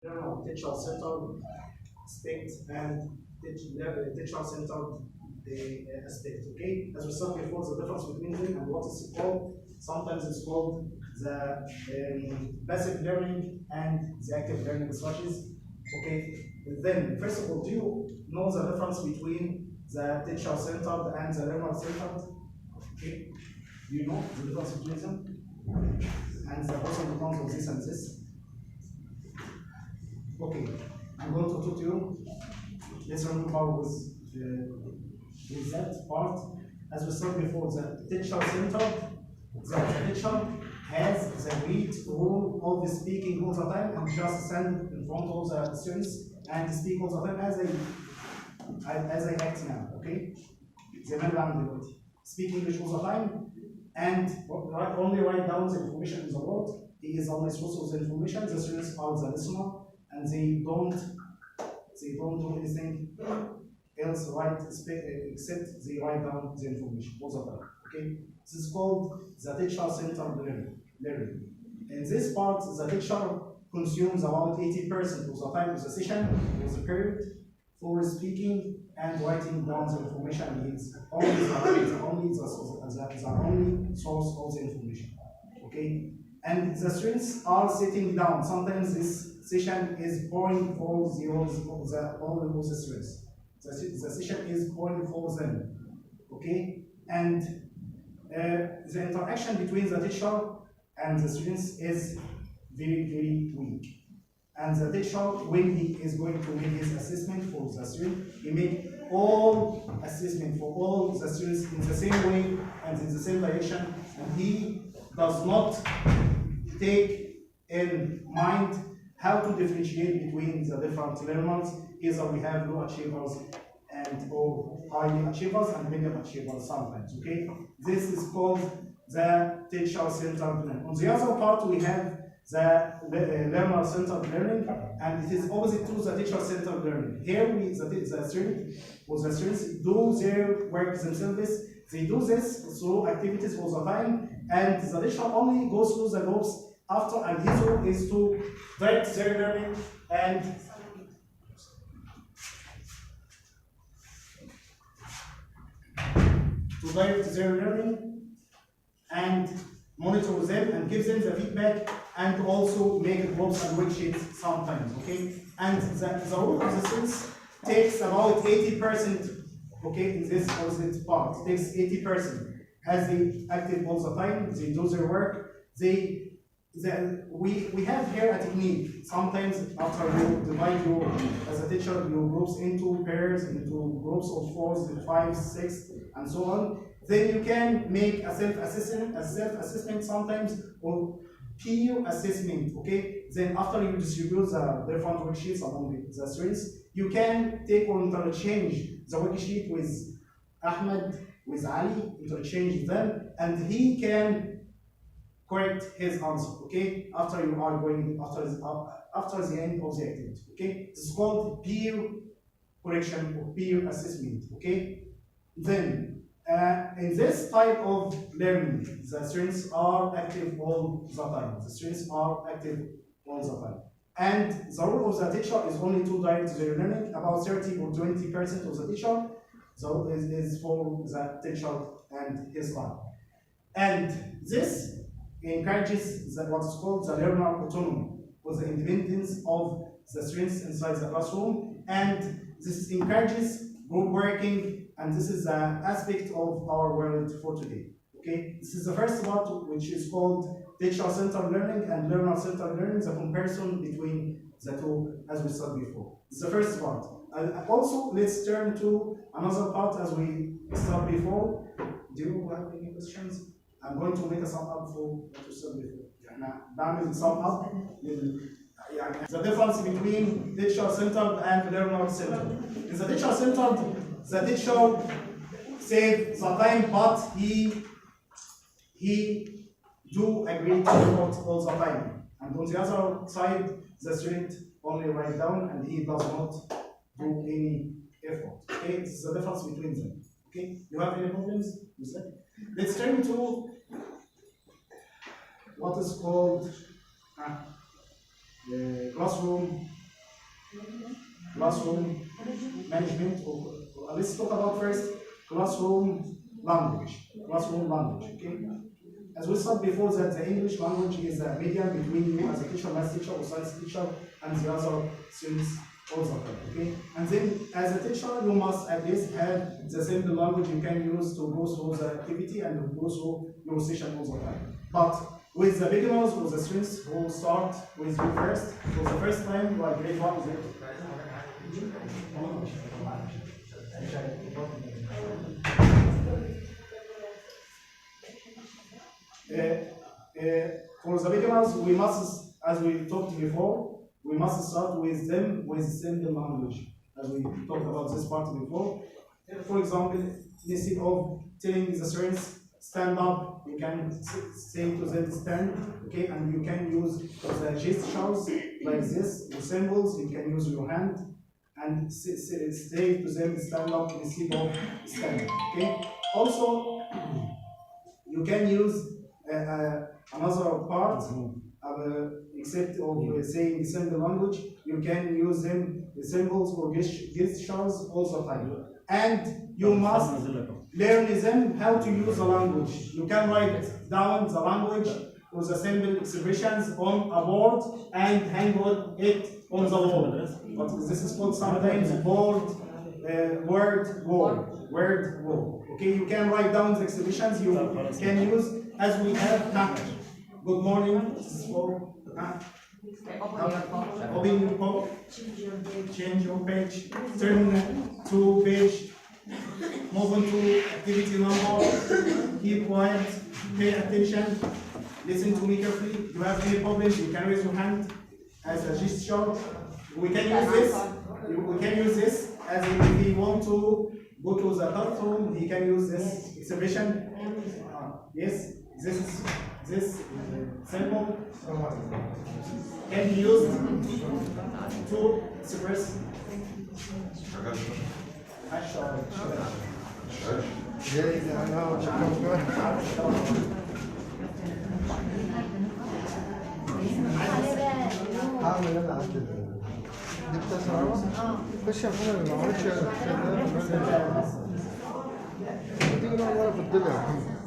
teacher-centered aspect and teacher-centered aspect. Okay, as we said before, the difference between them and what is called, sometimes it's called the passive learning and the active learning strategies. Okay, then first of all, do you know the difference between the teacher-centered and the learner-centered? Okay, do you know the difference between them and the pros and cons of this and this? Okay, I'm going to talk to you. Let's remember with that part. As we said before, the teacher-centered, the teacher has the great role of speaking all the time and just stand in front of the students and speak all the time as I act now. Okay? زي ما انا بعمل دلوقتي. Speak English all the time and only write down the information in the board. He is only source of the information. The students are the listener and they don't do anything else except they write down the information all the time. Okay? This is called the teacher-centered learning. In this part, the teacher consumes about 80% of the time of the session, of the period, for speaking and writing down the information. It's only the only source of the information. Okay? And the students are sitting down. Sometimes this session is boring for all the students. The session is boring for them. Okay? And the interaction between the teacher and the students is very, very weak. And the teacher, when he is going to make his assessment for the student, he makes all assessment for all the students in the same way and in the same direction, and he does not take in mind how to differentiate between the different learners. Either we have low achievers or high achievers and medium achievers sometimes. Okay, this is called the teacher-centered learning. On the other part, we have the learner-centered learning, and it is opposite to the teacher-centered learning. Here, the students do their work themselves. They do this through activities all the time, and the teacher only goes through the groups after, and his role is to direct their learning and monitor them and give them the feedback and also make groups and worksheets sometimes. Okay, and the role of the students takes about 80%. Okay, in this opposite part, it takes 80%. As they active all the time, they do their work. We have here a technique. Sometimes after you divide as a teacher, your groups into pairs, into groups of 4, 5, 6, and so on. Then you can make a self-assessment sometimes, or peer assessment. Okay. Then after you distribute the different worksheets among the students, you can take or interchange the worksheet with Ahmed, with Ali, interchange them, and he can correct his answer. Okay, after you are going after the end of the activity. Okay, this is called peer correction or peer assessment. Okay, then in this type of learning, the students are active all the time. The students are active all the time. And the role of the teacher is only to direct their learning. About 30 or 20% of the teacher, the role is for the teacher and his time. And this encourages what is called the learner autonomy, or the independence of the students inside the classroom. And this encourages group working, and this is the aspect of our world for today. Okay, this is the first part, which is called teacher-centered learning and learner-centered learning, the comparison between the two, as we said before. This is the first part. Also, let's turn to another part as we said before. Do you have any questions? I'm going to make a sum up for what you said before. بعمل sum up the difference between teacher-centered and learner-centered. In the teacher-centered, the teacher saves the time, but he do a great effort all the time. And on the other side, the student only write down and he does not do any effort. Okay, this is the difference between them. Okay, you have any problems with that? Let's turn to what is called classroom management. Let's talk about first classroom language. Okay. As we said before, that the English language is a medium between you as a teacher, math teacher, or science teacher, and the other students also. Okay. And then, as a teacher, you must at least have the simple language you can use to go through the activity and to go through your session all the time. But with the beginners or the students who start with you first, for the first time, like grade 1 or for the beginners, we must, as we talked before, we must start with them with simple language, as we talked about this part before. For example, instead of telling the students stand up, you can say to them stand, okay, and you can use the gestures like this, the symbols, you can use your hand, and say to them stand up instead of stand, okay. Also, you can use another part, except of saying simple language, you can use them the symbols or gestures all the time. And you must learn them how to use the language. You can write down the language or the simple expressions on a board and hang it on the wall. But this is called sometimes word wall. Okay, you can write down the expressions you can use as we have now. Good morning. This is for open your book, change your page, turn to page, move on to activity number, keep quiet, pay attention, listen to me carefully. If you have any problems, you can raise your hand as a gesture. We can use this as if we want to go to the bathroom, he can use this expression. Yes, this symbol can be used to express. هعمل انا عدل دي بتسرع خش يا محمد ما عملتش تيجي نقعد ورا في الضلع يا محمد